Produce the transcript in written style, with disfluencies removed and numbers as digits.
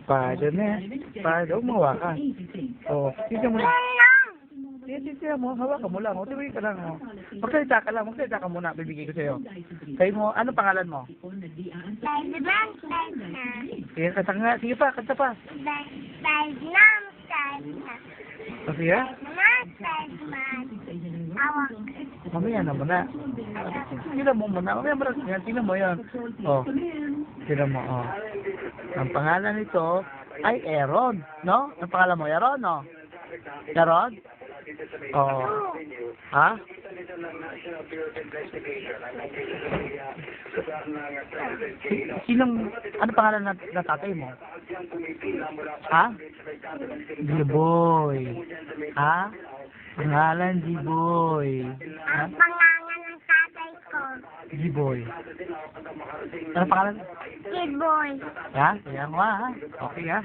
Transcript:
Spider-Man. Spider, umawa ka. Oh, tignan mo na. Tignan mo, hawakan mo lang. O, tumingin ka lang. Oh. Magsalita ka lang. Magsalita ka muna. Bibigay ko sa'yo. Kayo mo, ano pangalan mo? Spider-Man, Spider-Man. Sige, kanta nga. Sige pa, kanta pa. Spider-Man, Spider-Man. O, sige. Spider-Man, Spider-Man. Awak. Mamaya na muna. Tignan mo muna. Mamaya muna. Tignan mo yan. Oh. Tignan mo, oh. Ang pangalan nito ay Aaron, no? Ang pangalan mo, Aaron, no? Aaron? Oo. Ha? Ano pangalan na tatay mo? Ha? Giboy. Ha? Pangalan Giboy. Ha? Ang pangalan ng tatay ko. Giboy. Ano pangalan? Kid Boy. Ha? Kaya mo ha? Okay ha?